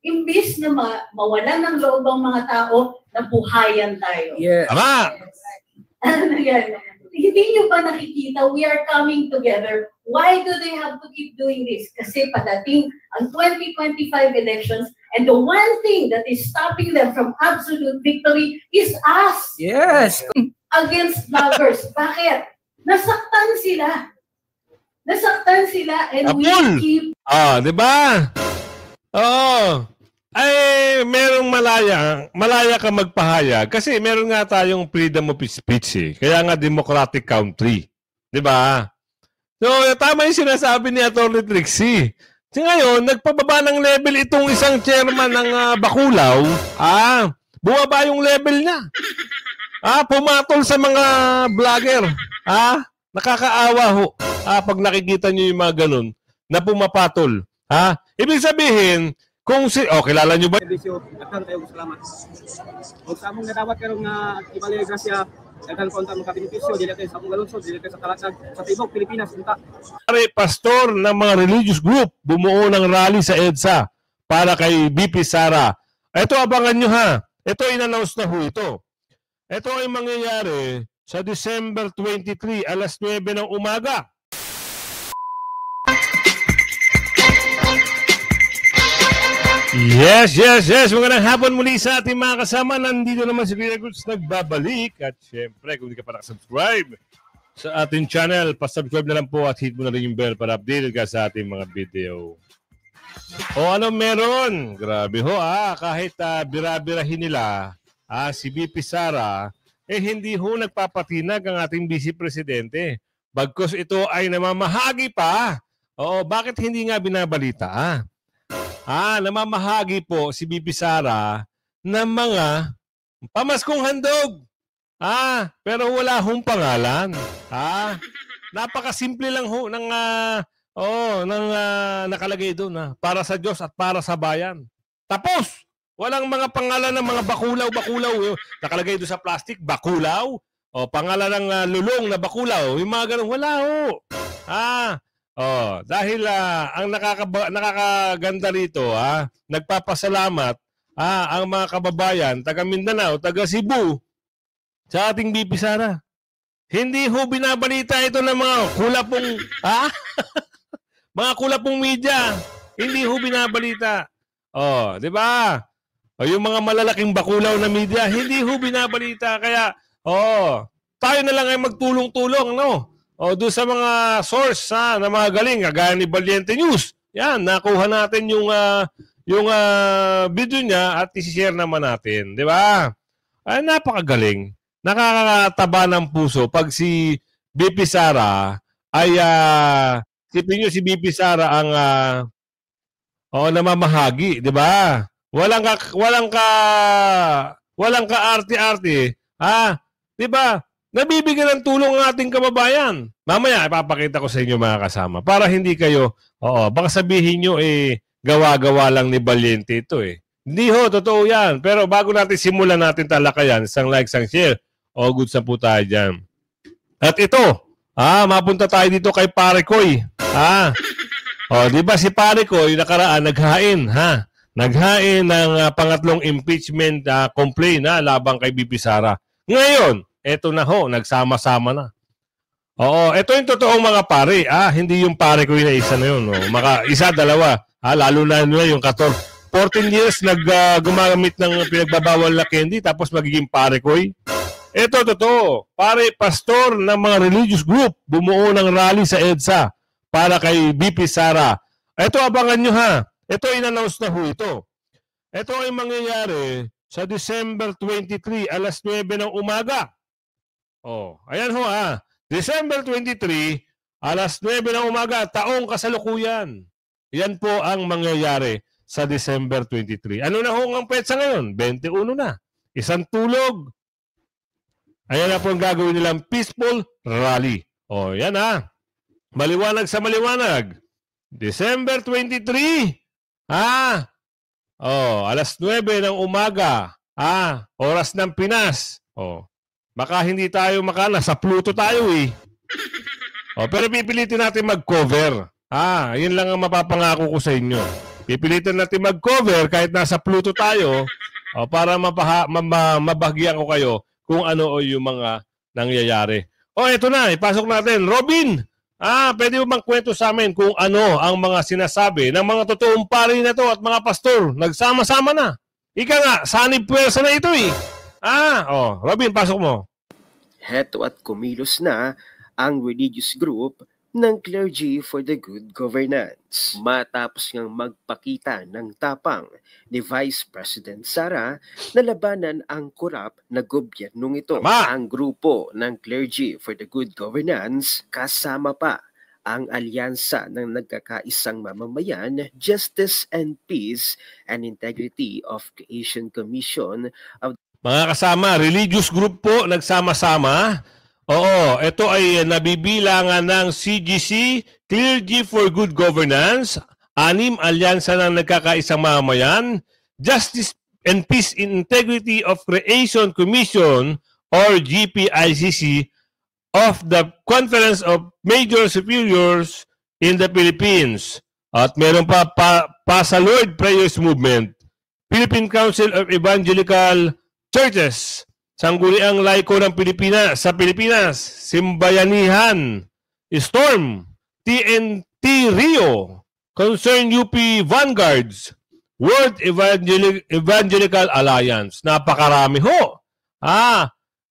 imbis na mawalan ng loob ang mga tao, nabuhayan tayo. Yes. Tama! Ano yan? Hindi nyo ba nakikita, we are coming together. Why do they have to keep doing this? Kasi padating ang 2025 elections, and the one thing that is stopping them from absolute victory is us. Yes. Against vloggers. Bakit? Nasaktan sila. Nasaktan sila, and we keep... Di ba? Oo. Ay, merong malaya ka magpahayag kasi meron nga tayong freedom of speech eh. Kaya nga democratic country. Di ba? So, tama yung sinasabi ni Atty. Trixie. So, ngayon, nagpababa ng level itong isang chairman ng Bacolao. Bumaba yung level niya. Pumatol sa mga vlogger. Nakakaawa ho. Pag nakikita nyo yung mga ganun na pumapatol. Ibig sabihin, kung kilala nyo ba? Akan kayo salamat. Kung sa among nadawat karong nga Ibalay Gracia, daghan konta mga benepisyo dili kay sa among galunsod, dili kay sa kalatag sa tibok Pilipinas unta. Pastor ng mga religious group bumuo ng rally sa EDSA para kay BP Sara. Ito abangan nyo ha. Ito in-announce na ho ito. Ito ay mangyayari sa December 23 alas 9 ng umaga. Yes. Magandang hapon muli sa ating mga kasama. Nandito naman si Kuya Goods nagbabalik. At syempre, kung hindi ka pa nakasubscribe sa ating channel, pasubscribe na lang po at hit mo na rin yung bell para updated ka sa ating mga video. Ano meron? Grabe ho kahit bira-birahin nila si BP Sara, hindi ho nagpapatinag ang ating Vice Presidente. Bagkus ito ay namamahagi pa. Bakit hindi nga binabalita? Namamahagi po si BP Sara ng mga pamaskong handog. Pero wala hong pangalan. Napakasimple lang ho ng nakalagay doon para sa Diyos at para sa bayan. Tapos, walang mga pangalan ng mga bakulaw. Nakalagay doon sa plastic, bakulaw. Pangalan ng lulong na bakulaw. Yung mga ganun, wala ho. Dahil ang nakakaganda rito, nagpapasalamat ang mga kababayan, taga Mindanao, taga Cebu, sa ating BP Sara. Hindi ho binabalita ito ng mga kulapong, mga kulapong media. Hindi ho binabalita. Di ba? Yung mga malalaking bakulaw na media, hindi ho binabalita. Kaya, tayo na lang ay magtulong-tulong, no? Doon sa mga source na mga galing, kagaya ni Valiente News. Yan, nakuha natin yung video niya at i-share naman natin. Di ba? Napakagaling. Nakakataba ng puso pag si BP Sara ay, sipin nyo si BP Sara ang namamahagi. Di ba? Walang ka arte-arte. Di ba? Nabibigyan ng tulong ang ating kababayan. Mamaya, ipapakita ko sa inyo mga kasama. Para hindi kayo, baka sabihin nyo, gawa-gawa lang ni Valiente ito Hindi ho, totoo yan. Pero bago natin simulan natin talakayan, isang like, isang share. Good sa po tayo dyan. At ito, mapunta tayo dito kay Pare Koy. Di ba si Pare Koy, nakaraan, naghain, Naghain ng pangatlong impeachment complaint labang kay BP Sara. Ngayon, eto na ho, nagsama-sama na. Ito yung totoong mga pare. Hindi yung pare ko na isa na yun. Isa, dalawa. Lalo na yung 14 years gumamit ng pinagbabawal na candy tapos magiging pare ko. Ito, totoo. Pare, pastor ng mga religious group bumuo ng rally sa EDSA para kay BP Sara. Ito, abangan nyo Ito, in-announce na ho ito. Ito ay mangyayari sa December 23, alas 9 ng umaga. Ayan ho December 23, alas 9 ng umaga, taong kasalukuyan. Yan po ang mangyayari sa December 23. Ano na ho ang petsa ngayon? 21 na. Isang tulog. Ayan na po ang gagawin nilang peaceful rally. Yan Maliwanag sa maliwanag. December 23. Alas 9 ng umaga. Oras ng Pinas. Baka hindi tayo nasa Pluto tayo Pero pipilitin natin mag-cover. Yun lang ang mapapangako ko sa inyo. Pipilitan natin mag-cover kahit nasa Pluto tayo para mabahagyan ko kayo kung ano o yung mga nangyayari. Ito na, ipasok natin. Robin, pwede mo bang kwento sa amin kung ano ang mga sinasabi ng mga totoong pari na to at mga pastor? Nagsama-sama na. Ika nga, sanib puwersa na ito eh. Robin, pasok mo. Heto at kumilos na ang religious group ng Clergy for the Good Governance. Matapos ngang magpakita ng tapang ni Vice President Sara na labanan ang korap na gobyernong ito. Ang grupo ng Clergy for the Good Governance kasama pa ang alyansa ng nagkakaisang mamamayan, Justice and Peace and Integrity of Creation Commission of mga kasama, religious group po, nagsama-sama. Ito ay nabibilangan ng CGC, Clergy for Good Governance, 6 alyansa ng nagkakaisang mamamayan, Justice and Peace in Integrity of Creation Commission or GPICC of the Conference of Major Superiors in the Philippines. At meron pa sa Lord Prayers Movement, Philippine Council of Evangelical Churches, Sangguniang Laiko ng Pilipinas, Simbayanihan, Storm, TNT Rio, Concern UP Vanguards, World Evangelical Alliance. Napakarami ho.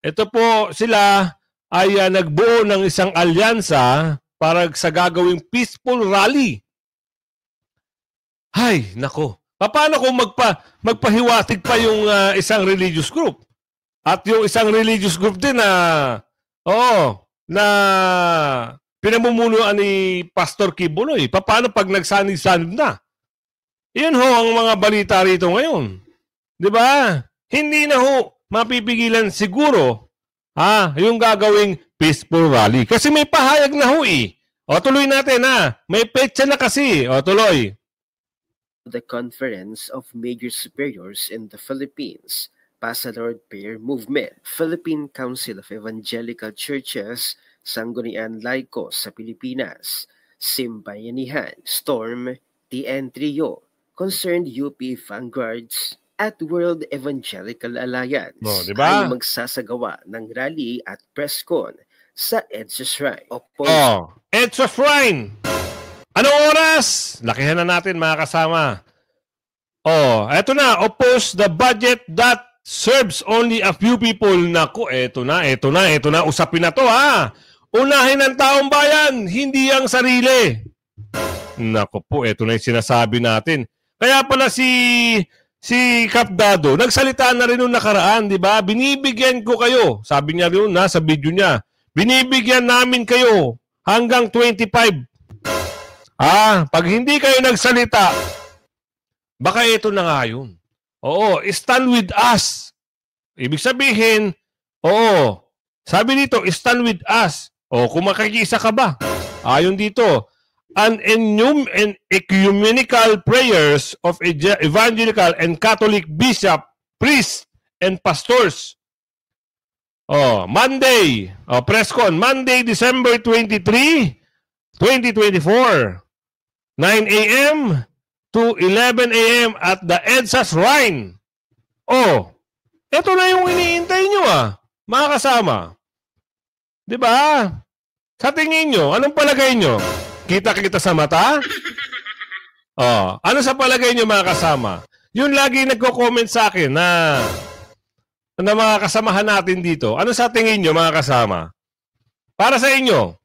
Ito po sila ay nagbuo ng isang alyansa para sa gagawing peaceful rally. Hay, nako. Paano kung magpahiwatig pa yung isang religious group? At yung isang religious group din na pinamumunuan ni Pastor Kibuloy. Paano pag nagsanib-sanib na? Yun ho ang mga balita rito ngayon. 'Di ba? Hindi na ho mapipigilan siguro yung gagawing peaceful rally. Kasi may pahayag na ho eh. Tuloy natin May petsa na kasi. Tuloy. The Conference of Major Superiors in the Philippines, Lord Prayer Movement, Philippine Council of Evangelical Churches, Sangguniang Laiko sa Pilipinas, Simbayanihan, Storm, TN Trio, Concerned UP Vanguards, at World Evangelical Alliance diba? Ay magsasagawa ng rally at press con sa EDSA Shrine. EDSA Shrine! Anong oras? Lakihan na natin mga kasama. Eto na. Oppose the budget that serves only a few people. Naku, eto na. Usapin na to Unahin ang taong bayan, hindi ang sarili. Naku po, eto na yung sinasabi natin. Kaya pala si Kap Dado, nagsalita na rin nung nakaraan, di ba? Binibigyan ko kayo. Sabi niya rin sa video niya. Binibigyan namin kayo hanggang 25. Pag hindi kayo nagsalita, baka ito na nga yun. Stand with us. Ibig sabihin, sabi dito, stand with us. Kung makikisa ka ba? Ayon dito, an ecumenical prayers of evangelical and Catholic bishop, priests, and pastors. Monday, press con, Monday, December 23, 2024. 9 a.m. to 11 a.m. at the EDSA Shrine. Ito na yung iniintay nyo mga kasama. Diba? Sa tingin nyo, anong palagay nyo? Kita-kita sa mata? Ano sa palagay nyo mga kasama? Yun lagi nagko-comment sa akin na mga kasamahan natin dito. Ano sa tingin nyo mga kasama? Para sa inyo,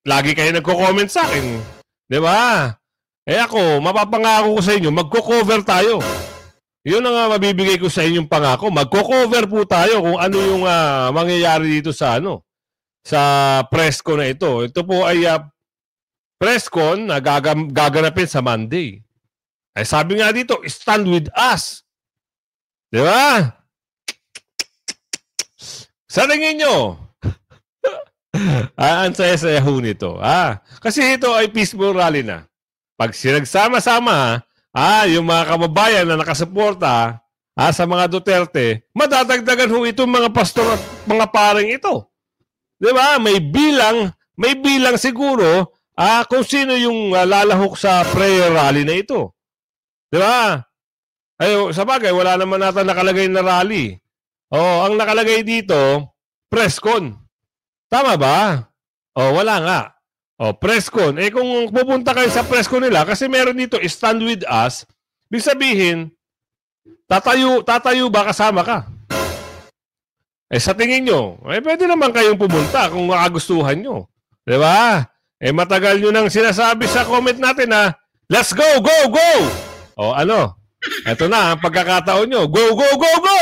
lagi kayo nagko-comment sa akin. Diba? Ako, mapapangako ko sa inyo, magko-cover tayo. Yun ang mabibigay ko sa inyong pangako. Magko-cover po tayo kung ano yung mangyayari dito sa sa press con na ito. Ito po ay press con na gaganapin sa Monday. Sabi nga dito, stand with us. Diba? Sa tingin nyo, ang saya-saya ho nito. Kasi ito ay peaceful rally na. Pag sinagsama-sama, yung mga kababayan na nakasuporta sa mga Duterte, madadagdagan ho itong mga pastor at mga paring ito. Diba? May bilang siguro kung sino yung lalahok sa prayer rally na ito. Di ba? Ay, sa bagay, wala naman nata nakalagay na rally. Oh, ang nakalagay dito, presscon. Tama ba? Oh, wala nga. Oh, presscon. Eh kung pupunta kayo sa presscon nila, kasi meron dito, stand with us, ibig sabihin, tatayo ba kasama ka? Eh sa tingin nyo, pwede naman kayong pumunta kung makagustuhan nyo. Di ba? Eh matagal nyo nang sinasabi sa comment natin na, let's go, go, go! O ano? Ito na ang pagkakataon nyo. Go, go, go, go!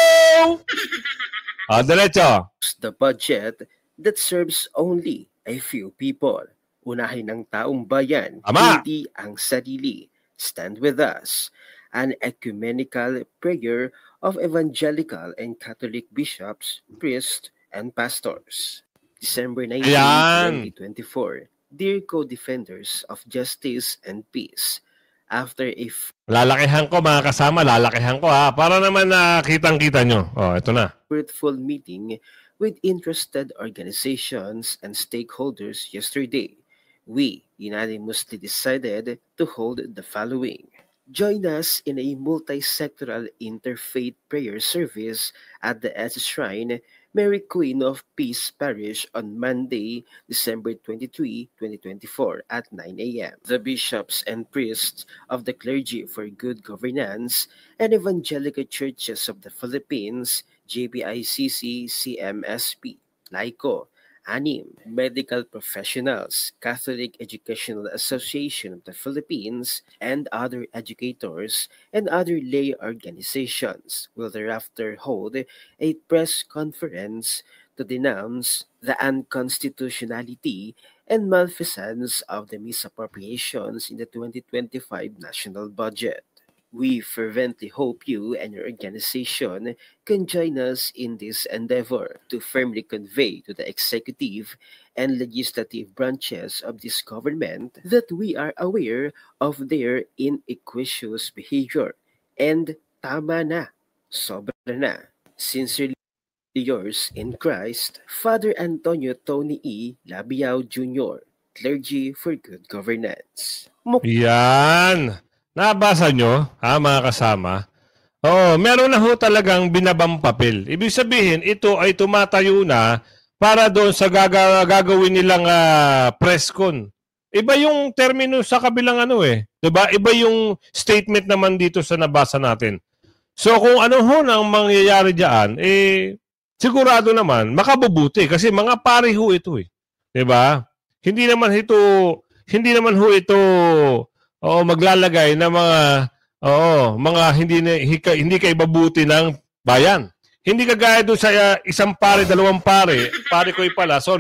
Diretso. The budget that serves only a few people. Unahin ng taong bayan, Tama. hindi ang sarili. Stand with us. An ecumenical prayer of evangelical and Catholic bishops, priests, and pastors. December 19, Ayan. 2024. Dear co-defenders of justice and peace, after a Lalakihan ko mga kasama, lalakihan ko ha. Para naman kitang-kita nyo. Oh, ito na. fruitful meeting with interested organizations and stakeholders yesterday, we unanimously decided to hold the following. Join us in a multi-sectoral interfaith prayer service at the S Shrine, Mary Queen of Peace Parish on Monday, December 23, 2024 at 9 a.m. The bishops and priests of the Clergy for Good Governance and Evangelical Churches of the Philippines, JBICC, CMSP, LICO, ANIM, medical professionals, Catholic Educational Association of the Philippines, and other educators and other lay organizations will thereafter hold a press conference to denounce the unconstitutionality and malfeasance of the misappropriations in the 2025 national budget. We fervently hope you and your organization can join us in this endeavor to firmly convey to the executive and legislative branches of this government that we are aware of their iniquitous behavior and tama na, sobra na. Sincerely yours in Christ, Father Antonio Tony E. Labiao Jr., Clergy for Good Governance. Yan. Nabasa nyo, mga kasama? Oo, meron na ho talagang binabang papel. Ibig sabihin, ito ay tumatayo na para doon sa gagawin nilang presscon. Iba yung termino sa kabilang diba? Iba yung statement naman dito sa nabasa natin. So kung ano ho nang mangyayari diyan, sigurado naman makabubuti kasi mga pari ho ito Diba? Hindi naman ho ito maglalagay na mga hindi kaibabuti ng bayan. Hindi kagaya doon sa isang pare, dalawang pare ko'y pala, sa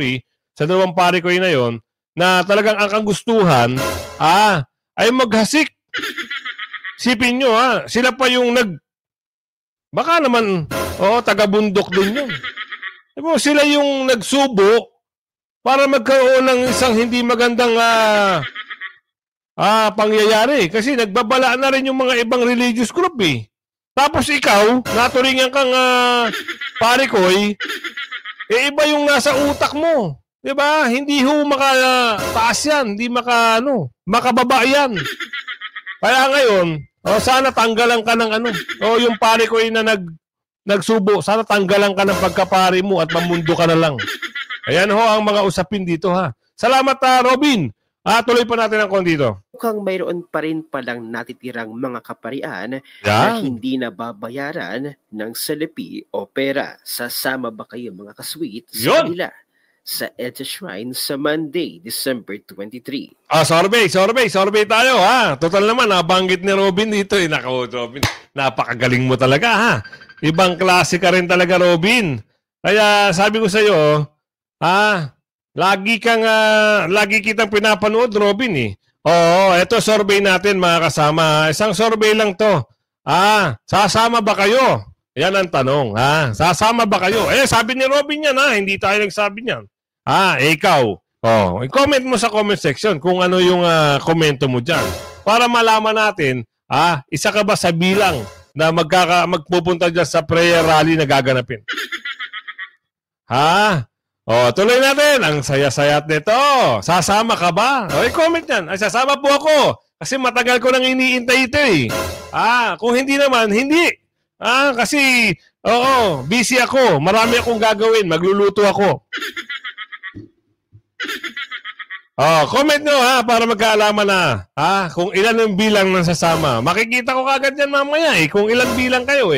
dalawang pare ko'y na yon, na talagang ang kagustuhan ay maghasik. Sipin nyo sila pa yung baka naman, taga-bundok din yun. Diba, sila yung nagsubo para magkaroon ng isang hindi magandang pangyayari. Kasi nagbabala na rin yung mga ibang religious group Tapos ikaw, naturingan kang parikoy, iba yung nasa utak mo. Diba? Hindi ho makataas yan. Hindi makababa yan. Kaya ngayon, sana tanggalan ka ng yung parikoy na nagsubo, sana tanggalan ka ng pagkapari mo at mamundo ka na lang. Ayan ho ang mga usapin dito Salamat Robin. Tuloy pa natin ang kondito. Mukhang mayroon pa rin palang natitirang mga kaparian na hindi nababayaran ng salapi o pera. Sasama ba kayo mga kasweet sa kanila sa EDSA Shrine sa Monday, December 23? Survey tayo Total naman, nabanggit ni Robin dito Nako, Robin, napakagaling mo talaga Ibang klase ka rin talaga, Robin. Kaya sabi ko sa iyo, lagi kitang pinapanood, Robin Oo, ito survey natin mga kasama. Isang survey lang to. Sasama ba kayo? Yan ang tanong. Sasama ba kayo? Sabi ni Robin yan hindi tayo nagsabi niyan. Ikaw. I-comment mo sa comment section kung ano yung komento mo dyan. Para malaman natin, isa ka ba sa bilang na magpupunta dyan sa prayer rally na gaganapin? Tuloy natin. Ang saya-sayat nito. Sasama ka ba? Comment yan. Ay, sasama po ako. Kasi matagal ko nang iniintay ito eh. Kung hindi naman, hindi. Kasi, busy ako. Marami akong gagawin. Magluluto ako. Comment nyo para magkaalaman na kung ilan yung bilang ng sasama. Makikita ko kagad yan mamaya kung ilan bilang kayo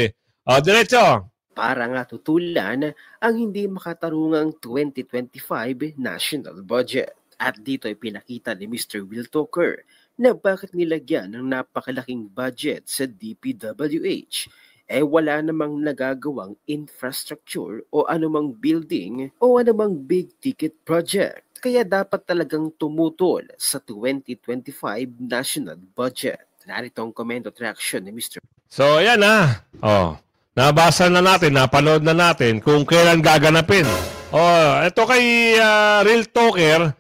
diretso. Para nga tutulan ang hindi makatarungang 2025 national budget. At dito ay pinakita ni Mr. Will Toker na bakit nilagyan ng napakalaking budget sa DPWH. Wala namang nagagawang infrastructure o anumang building o anumang big ticket project. Kaya dapat talagang tumutol sa 2025 national budget. Narito ang comment at reaction ni Mr. So, yan nabasa na natin, napanood na natin kung kailan gaganapin. Ito kay Real Talker,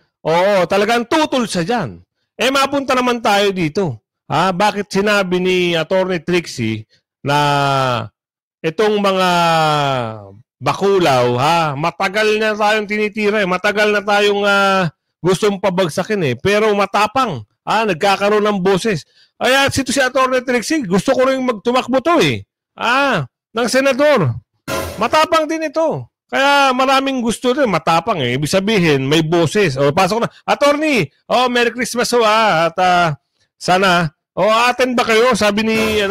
talagang tutol siya dyan. Mapunta naman tayo dito. Bakit sinabi ni Attorney Trixie na itong mga bakulaw, matagal na tayong tinitira, matagal na tayong gustong pabagsakin pero matapang, nagkakaroon ng boses. Kaya si Attorney Trixie, gusto ko rin magtumakbo to ng senador. Matapang din ito. Kaya maraming gusto rin, matapang Ibig sabihin, may boses. Pasok na. Attorney, Merry Christmas at sana, attend ba kayo? Sabi ni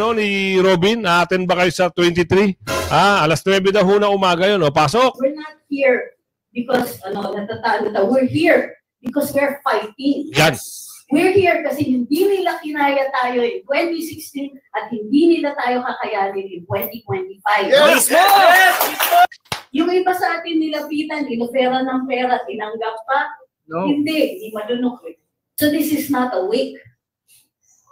Robin, attend ba kayo sa 23? Alas 9 daw na umaga yun. Pasok. We're not here because natatalo tayo. We're here because we're fighting. Yan. We're here kasi hindi nila kinaya tayo in 2016 at hindi nila tayo kakayanin in 2025. Yes! Yung iba sa atin nilapitan, inofera ng pera, tinanggap pa. No. Hindi malunok So this is not a wake.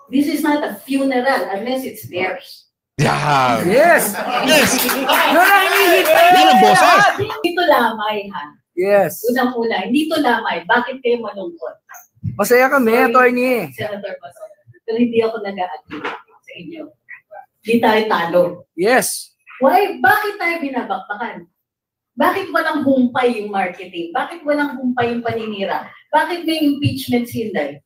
This is not a funeral unless it's theirs. Yeah. Yes! Yes! Yan ang boses. Hindi to lamay, Yes. Unang-una, hindi to lamay. Bakit kayo malungkot? Masaya kami, Attorney. Senator Baso. Pero hindi ako nag-a-agree sa inyo. Hindi tayo talo. Yes. Why? Bakit tayo binabakbakan? Bakit walang humpay yung marketing? Bakit walang humpay yung paninira? Bakit may impeachment sinday?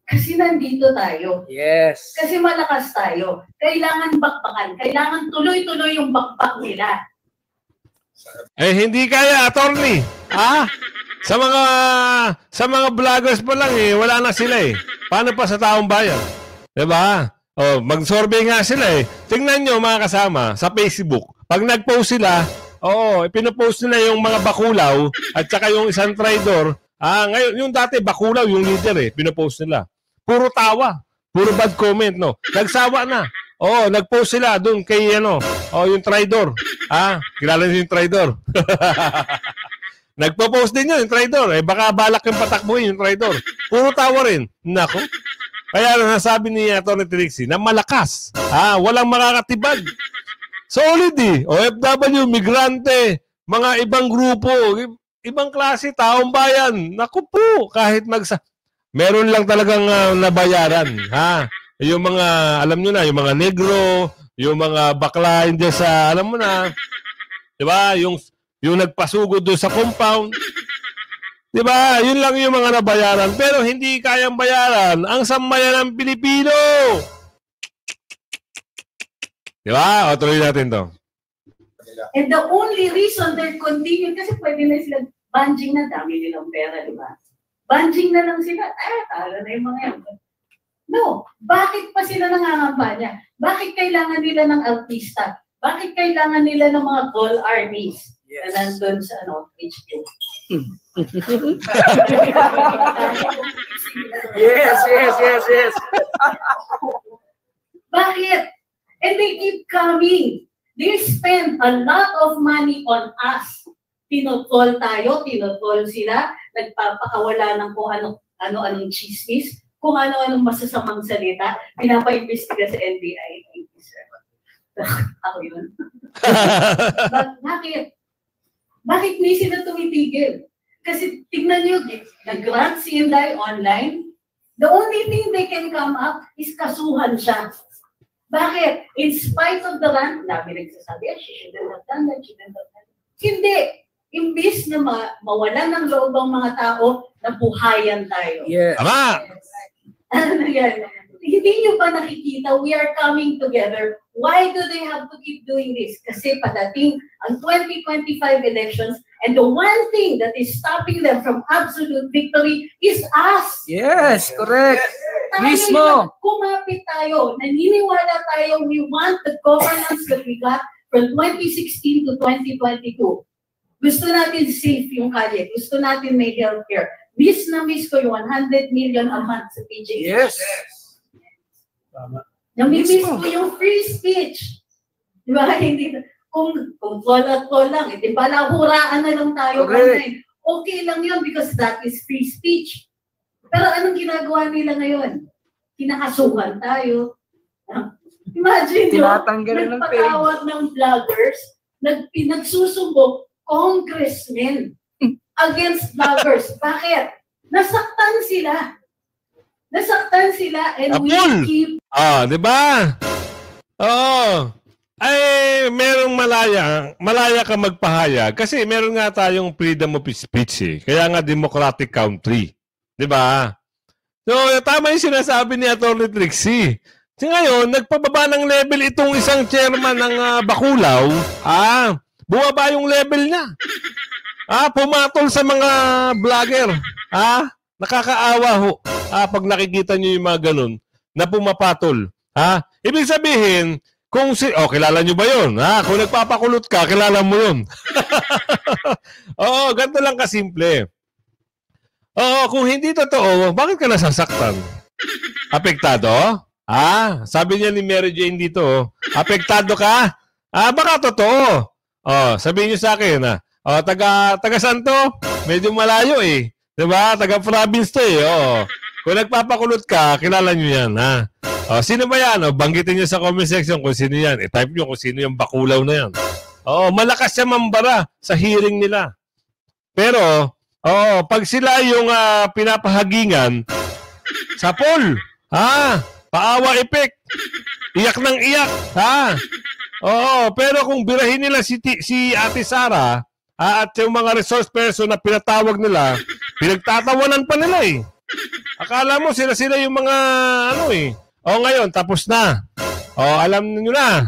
Kasi nandito tayo. Yes. Kasi malakas tayo. Kailangan bakbakan. Kailangan tuloy-tuloy yung bakbak nila. Hindi kaya, Attorney. Sa mga vloggers pa lang wala na sila Paano pa sa taong bayan? 'Di ba? Mag-survey nga sila Tingnan nyo mga kasama sa Facebook. Pag nag-post sila, pinopost nila yung mga bakulaw at saka yung isang traidor. Ngayon, yung dati bakulaw, yung leader pinopost nila. Puro tawa, puro bad comment, no? Nagsawa na. Nag-post sila doon kay yung traidor. Kilala niyo yung traidor. Nagpo-post din yun, yung traidor. Baka balak yung patakbuhin, yung traidor. Puro tawa rin. Nako. Kaya nasabi ni Atty. Trixie na malakas. Walang makakatibag. Solid OFW, migrante, mga ibang grupo, ibang klase, taong bayan. Naku po, kahit meron lang talagang nabayaran. Yung mga, alam nyo na, yung mga negro, yung mga bakla, hindi sa, alam mo na, di ba? Yung nagpasugod doon sa compound. Di ba? Yun lang yung mga nabayaran. Pero hindi kayang bayaran ang sambayan ng Pilipino. Di ba? Tuloy natin to. And the only reason they're continuing, kasi pwede na sila banjing na dami nilang pera, di ba? Banjing na lang sila. Tala na yung mga yan. No. Bakit pa sila nangangampanya? Bakit kailangan nila ng artista? Bakit kailangan nila ng mga call armies? Yes. Na nandun sa HQ. Yes. Bakit? And they keep coming. They spend a lot of money on us. Tinotol tayo, tinotol sila, nagpapakawala ng kung ano-anong chismis, kung ano-anong masasamang salita, pinapaimbestiga sa NBI. Ako yun. Bakit? Bakit hindi sila tumitigil? Kasi tignan nyo, nag-grant si Inday online, the only thing they can come up is kasuhan siya. Bakit? In spite of the rant, nabi nagsasabi, she shouldn't have done that, she shouldn't have done that. Hindi. Imbis na mawalan ng loob ang mga tao, nabuhayan tayo. Yes. Tama! Ano nangyari? Hindi nyo ba nakikita, we are coming together. Why do they have to keep doing this? Kasi padating ang 2025 elections, and the one thing that is stopping them from absolute victory is us. Yes, correct. Mismo. Kumapit tayo, naniniwala tayo, we want the governance that we got from 2016 to 2022. Gusto natin safe yung kalye, gusto natin may healthcare. Miss na miss ko yung 100 million a month sa PJ. Yes. Namimiss ko yung free speech. Di ba? Hindi, kung call at call lang, di ba, huraan na lang tayo. Okay. Okay lang yun because that is free speech. Pero anong ginagawa nila ngayon? Kinakasuhan tayo. Imagine nyo, Tinatanggalan ng page. nagpatawag ng vloggers, nagsusumbong congressmen against vloggers. Bakit? Nasaktan sila. Nasaktan sila and we Apol! keep... Di ba? Oo. Ay, merong malaya ka magpahayag kasi meron nga tayong freedom of speech eh. Kaya nga democratic country. Di ba? So, tama yung sinasabi ni Atty. Trixie. So, ngayon, nagpababa ng level itong isang chairman ng Bacolao. Bumaba yung level niya. Pumatol sa mga vlogger. Nakakaawa ho. Pag nakikita niyo yung mga ganun na pumapatol. Ibig sabihin, kilala nyo ba yun? Kung nagpapakulot ka, kilala mo yun. Oo, ganito lang kasimple. Oo, kung hindi totoo, bakit ka nasasaktan? Apektado? Sabi niya ni Mary Jane dito, apektado ka? Baka totoo. Sabihin niyo sa akin, taga Santo, medyo malayo eh. Diba? Taga-province to eh. Kung nagpapakulot ka, kilala nyo yan, ha? Sino ba yan? Banggitin nyo sa comment section kung sino yan. I-type nyo kung sino yung Bacolao na yan. Malakas siya mambara sa hearing nila. Pero, pag sila yung pinapahagingan, sa poll, paawa effect, iyak ng iyak, pero kung birahin nila si Ate Sara, at yung mga resource person na pinatawag nila, pinagtatawanan pa nila eh. Akala mo sila yung mga ngayon, tapos na. Alam niyo na.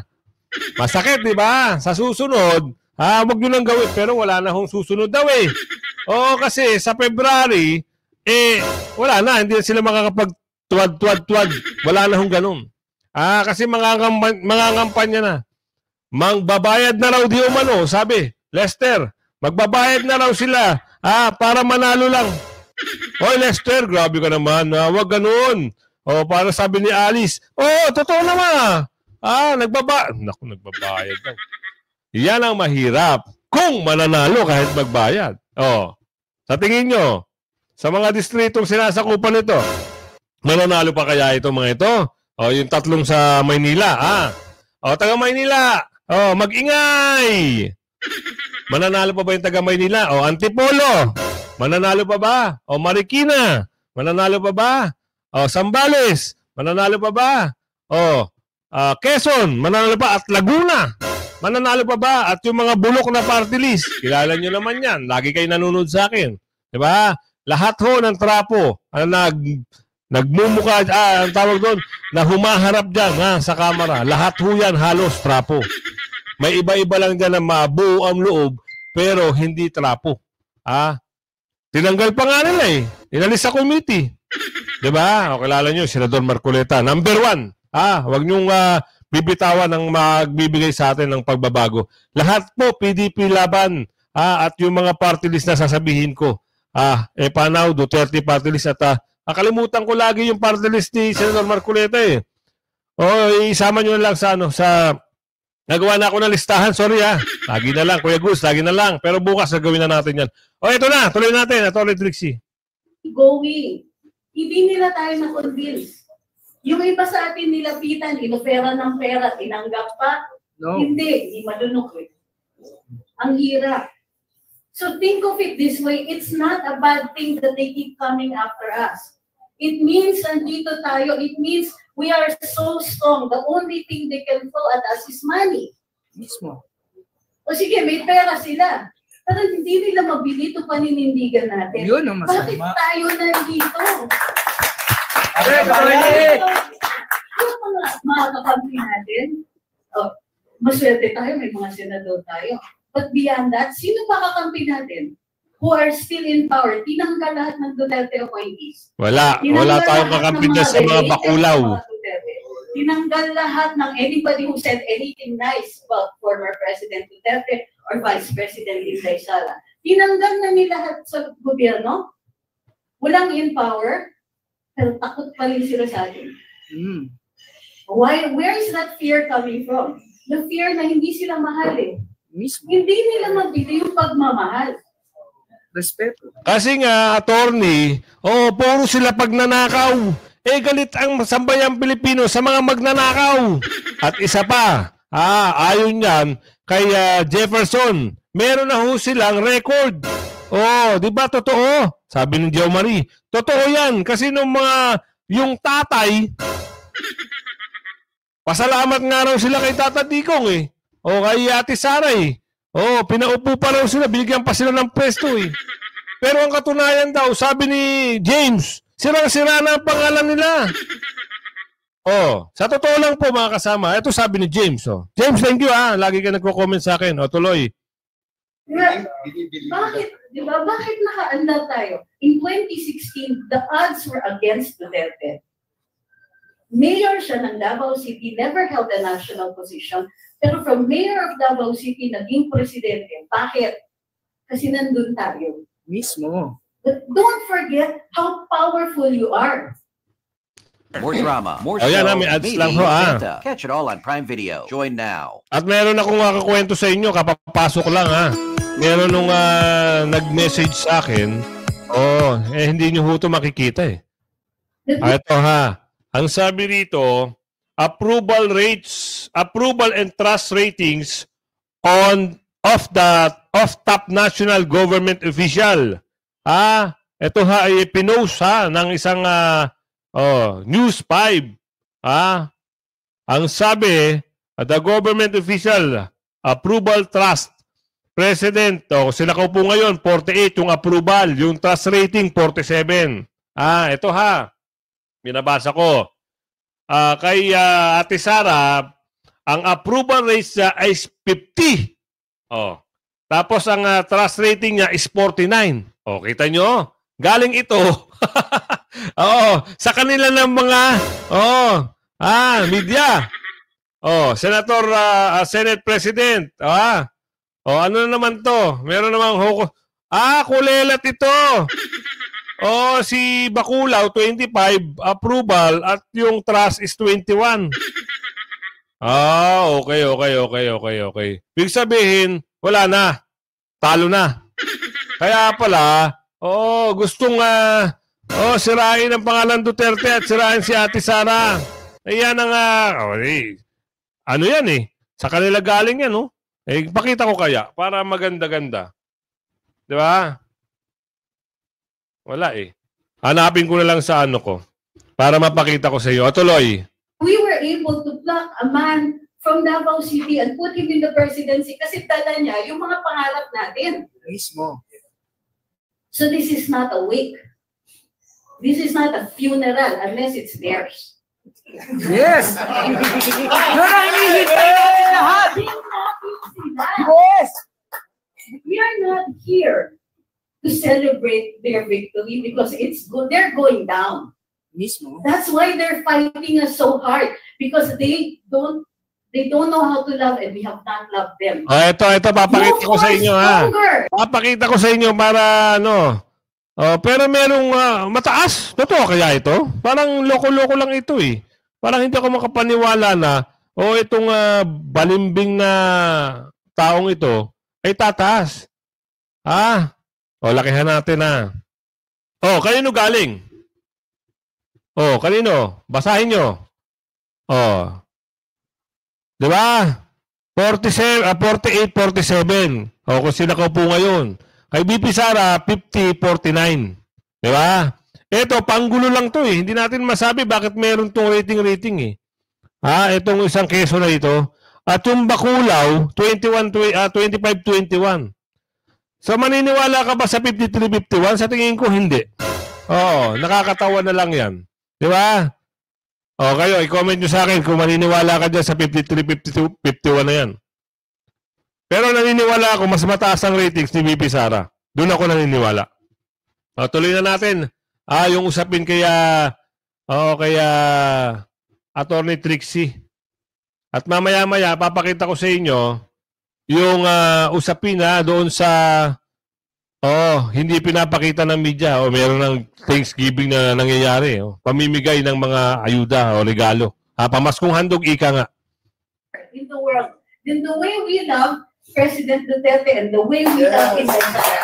Masakit, di ba? Sa susunod, wag nyo nang gawin. Pero wala na hong susunod daw eh. Kasi sa February, wala na. Hindi na sila makakapag-tuwad. Wala na hong ganun. Kasi mangangampanya na. Mangbabayad na raw di umano, sabi. Lester, magbabayad na raw sila para manalo lang. Lester, grabe ka naman. Wag ganun. Para sabi ni Alice, totoo naman. Nagbabayad daw. Yan ang mahirap kung mananalo kahit magbayad. Sa tingin nyo, sa mga distritong sinasakupan nito, mananalo pa kaya itong mga ito? Yung tatlong sa Maynila. Taga Maynila, mag-ingay. Mananalo pa ba yung taga Maynila? Antipolo, mananalo pa ba? Marikina, mananalo pa ba? Sambales, mananalo pa ba? Quezon, mananalo pa? At Laguna, mananalo pa ba? At yung mga bulok na party list, kilala nyo naman yan. Lagi kayo nanonood sa akin. Diba? Lahat ho ng trapo, nagmumukha, ang tawag doon, na humaharap dyan sa kamera. Lahat ho yan halos trapo. May iba-iba lang dyan na mabuo ang loob, pero hindi trapo. Tinanggal pa nga nila eh. Inalis sa committee. Diba? Kilala nyo, Senador Marcoleta. Number 1. Huwag nyong bibitawan ng magbibigay sa atin ng pagbabago. Lahat po, PDP laban. At yung mga party list na sasabihin ko. Panaw, Duterte party list. At nakalimutan ko lagi yung party list ni Senador Marcoleta eh. Isama nyo na lang sa nagawa na ako ng listahan. Sorry Lagi na lang, Kuya Gus, lagi na lang. Pero bukas gagawin na natin yan. Ito na, tuloy natin. Atty. Trixie. Going. Hindi nila tayo na-convince. Yung iba sa atin nilapitan, inofera ng pera, tinanggap pa. No. Hindi malunok eh. Ang hirap. So think of it this way, it's not a bad thing that they keep coming after us. It means andito tayo, it means we are so strong. The only thing they can throw at us is money. Mismo. O sige, may pera sila. Pero hindi nila mabili ito paninindigan natin. Yun ang Bakit masama. tayo nandito? Correct, correct. Yung mga kakampi natin, maswerte tayo, may mga senador tayo. But beyond that, sino pa kakampi natin? Who are still in power? Tinanggal lahat ng Duterte appointees. Wala Tinanggal tayong lahat kakampi ng na sa mga related bakulaw. sa mga Duterte. Tinanggal lahat ng anybody who said anything nice about former President Duterte or Vice President Inday Sara. Tinanggal na nila lahat sa gobyerno. Walang in power, pero takot pa rin sila sa atin. Where is that fear coming from? The fear na hindi sila mahalin. Mismo. Hindi nila mabili yung pagmamahal. Respeto. Kasi nga, attorney, puro sila pagnanakaw. Galit ang sambayang Pilipino sa mga magnanakaw. At isa pa, ayon yan kay Jefferson, meron na ho silang record. Di ba totoo? Sabi ni Jo Marie, totoo yan. Kasi yung tatay, pasalamat nga raw sila kay Tata Digong kay Ate Sara pinaupo pa raw sila, binigyan pa sila ng pwesto Pero ang katunayan daw, sabi ni James, sirang-sira na ang pangalan nila. Sa totoo lang po mga kasama, ito sabi ni James. James, thank you lagi ka nagko-comment sa akin. Tuloy. Bakit? Diba? Bakit nakaandal tayo? In 2016, the odds were against Duterte. Mayor siya ng Davao City, never held a national position. Pero from Mayor of Davao City, naging presidente. Bakit? Kasi nandun tayo. Mismo. But don't forget how powerful you are. More drama, more Ayan, show, may ads maybe lang ho, Santa. Catch it all on Prime Video. Join now. At meron akong makakwento sa inyo, kapapasok lang Meron nung nag-message sa akin, hindi nyo ho ito makikita Ito ang sabi rito, approval and trust ratings of top national government official. Ito ay pinost ng isang News 5. Ang sabi, the government official approval trust president, sila ko po ngayon 48 yung approval, yung trust rating 47. Ito binabasa ko. Kay Ate Sara, ang approval rate niya ay 50. Tapos ang trust rating niya is 49. Kita nyo? Galing ito. Sa kanila ng mga media. Senator, Senate President. Ano na naman to? Meron namang kulelat ito. Si Bakulaw 25 approval at yung trust is 21. Okay. Ibig sabihin, wala na. Talo na. Kaya pala, gustong sirain ang pangalan Duterte at sirain si Ate Sara. Ayan ang ano yan sa kanila galing yan pakita ko kaya para maganda-ganda. Di ba? Wala Hanapin ko na lang sa ano ko para mapakita ko sa iyo. Tuloy. We were able to pluck a man from Davao City and put him in the presidency kasi dala niya yung mga pangarap natin. Mismo. So this is not a wake. This is not a funeral unless it's theirs. Yes! Yun ang hinihintay natin lahat! Yes! We are not here to celebrate their victory because it's good. They're going down. Mismo. That's why they're fighting us so hard because they don't know how to love and we have not loved them. Ito papakita ko sa inyo Papakita ko sa inyo para pero merong mataas. Totoo kaya ito? Parang loko-loko lang ito Parang hindi ako makapaniwala na itong balimbing na taong ito ay tataas. Lakihan natin kanino galing? Kanino? Basahin nyo. Di ba? 48, 47. Kung sila ko po ngayon. Kay BP Sara, 50, 49. Di ba? Ito, panggulo lang to Hindi natin masabi bakit meron tong rating Itong isang keso na ito. At yung Bakulaw, 25-21. So maniniwala ka ba sa 53-51? Sa tingin ko hindi. Oo, nakakatawa na lang yan. Di ba? O kayo, i-comment nyo sa akin kung maniniwala ka dyan sa 53-51 na yan. Pero naniniwala ako mas mataas ang ratings ni VP Sara. Doon ako naniniwala. O, tuloy na natin. Yung usapin kaya Attorney Trixie. At mamaya-maya, papakita ko sa inyo yung usapin doon sa hindi pinapakita ng media o meron ng Thanksgiving na nangyayari. Pamimigay ng mga ayuda o regalo. Pamaskong handog, ika nga. In the world. Then the way we love President Duterte and the way we love Inday Sara.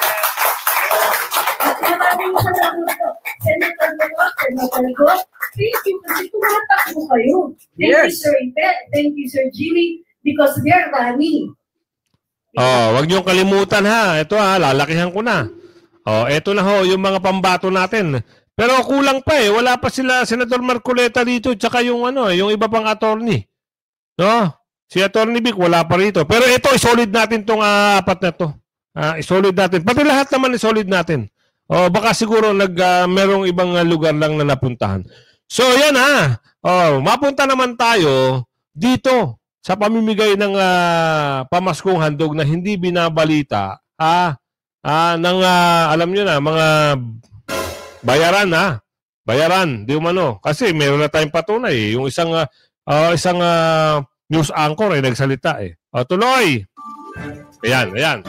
At maraming salamat po, Senator Marcos, Senator Go. Thank you kasi tumatakbo kayo. Thank you, Sir Ipet. Thank you, Sir Jimmy. Because they're running. Wag niyong kalimutan ha. Ito lalakihan ko na. Ito na yung mga pambato natin. Pero kulang pa wala pa sila Senator Marcoleta dito tsaka yung yung iba pang attorney. No? Si Attorney Vic wala pa rito. Pero ito isolid natin tong apat na to. Isolid natin. Pati lahat naman isolid natin. Baka siguro merong ibang lugar lang na napuntahan. So yan mapunta naman tayo dito sa pamimigay ng pamaskong handog na hindi binabalita ng alam nyo na mga bayaran di umano kasi meron na tayong patunay yung isang news anchor nagsalita tuloy ayan yan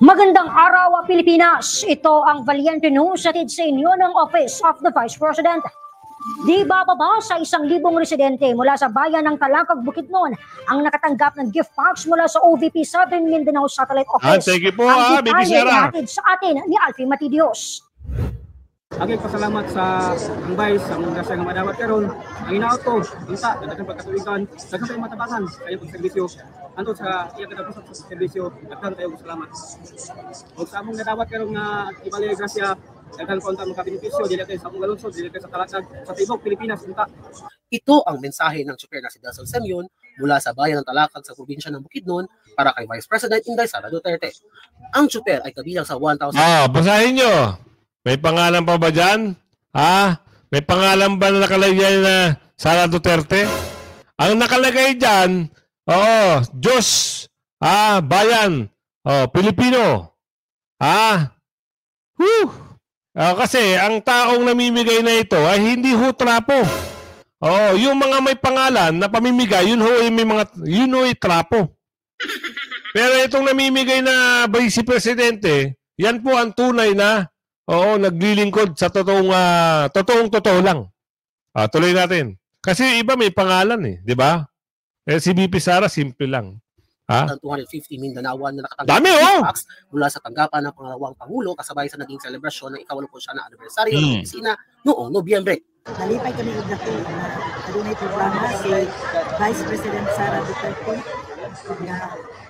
Magandang araw, Pilipinas! Ito ang Valiente News atid sa inyo ng Office of the Vice President. Di bababa sa 1,000 residente mula sa bayan ng Talakag, Bukidnon ang nakatanggap ng gift packs mula sa OVP Southern Mindanao Satellite Office. Thank you po, ang BP Sara. atid sa atin ni Alfie Matidios. Agay pasalamat sa ang Vice, sa mga grasya nga madawat karon. Ang inaot ko, unta, daghang pagkatuigan, daghang kayong matabangan sa iyong pagserbisyo. Antod sa iyang kadaghan sa serbisyo, daghang kayong salamat. Ug sa among nadawat karon nga ibalay grasya, daghang konta mga benepisyo dili kay sa among galungsod, dili kay sa Talakag, sa tibok Pilipinas unta. Ito ang mensahe ng tsuper na si Dazzle Semyon mula sa bayan ng Talakag sa probinsya ng Bukidnon para kay Vice President Inday Sara Duterte. Ang tsuper ay kabilang sa 1,000... basahin nyo. May pangalan pa ba dyan? May pangalan ba na nakalagay na Sara Duterte? Ang nakalagay dyan, Diyos, bayan, Pilipino. Kasi ang taong namimigay na ito ay hindi ho trapo. Yung mga may pangalan na pamimigay, yun ho ay trapo. Pero itong namimigay na Vice Presidente, yan po ang tunay na naglilingkod sa totoo lang. Tuloy natin. Kasi iba may pangalan di ba? Si BP Sara, simple lang. 250 Mindanaoan na nakatanggap dami, ng packs mula sa tanggapan ng pangalawang Pangulo kasabay sa naging selebrasyon ng ika-80 na anibersaryo ng opisina noong Nobyembre. Nalipay kami ng dako na adunay programa si Vice President Sara Duterte na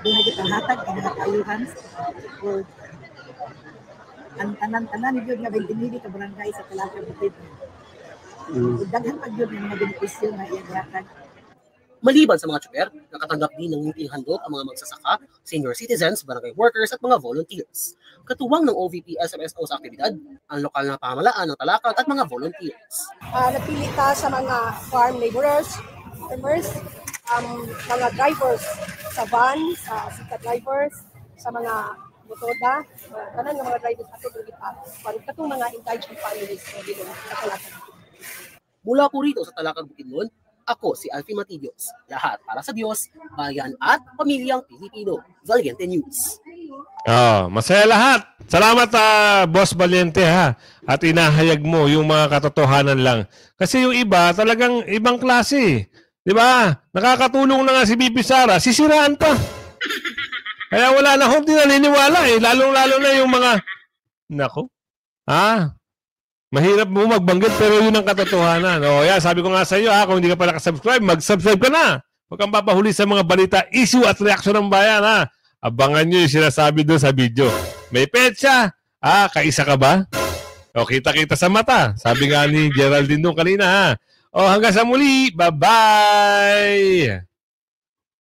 doon na kitang hatag ang mga kaayuhan o ang tanan-tanan yun nga 20 ka barangay sa Talakag Bukidnon. Daghan pag yun ng mga benepisyo na iyagatag. Maliban sa mga tsuper, nakatanggap din ng ngiting handog ang mga magsasaka, senior citizens, barangay workers at mga volunteers. Katuwang ng OVP SMSO sa aktibidad, ang lokal na pamahalaan ng Talakag at mga volunteers. Napili ka sa mga farm laborers, farmers, mga drivers sa van, sa sika drivers, sa mga motoda, kanan ng mga drivers ato katong mga indigent families dito sa Talakag. Mula po rito sa Talakag Bukidnon, ako si Alfie Matidios. Lahat para sa Diyos, bayan at pamilyang Pilipino. Valiente News. Masaya lahat. Salamat Boss Valiente At inahayag mo yung mga katotohanan lang. Kasi yung iba talagang ibang klase. 'Di ba? Nakakatulong na nga si BP Sara, sisiraan pa. Kaya wala na akong naniniwala Lalong-lalo na yung mga nako. Mahirap mo magbanggit pero yun ang katotohanan. Sabi ko nga sa iyo kung hindi ka pa nakasubscribe, mag-subscribe ka na. Huwag kang papahuli sa mga balita, issue at reaksyon ng bayan Abangan nyo yung sinasabi doon sa video. May petsa. Kaisa ka ba? Kita-kita sa mata. Sabi nga ni Geraldine doon kanina Hanggang sa muli. Bye-bye!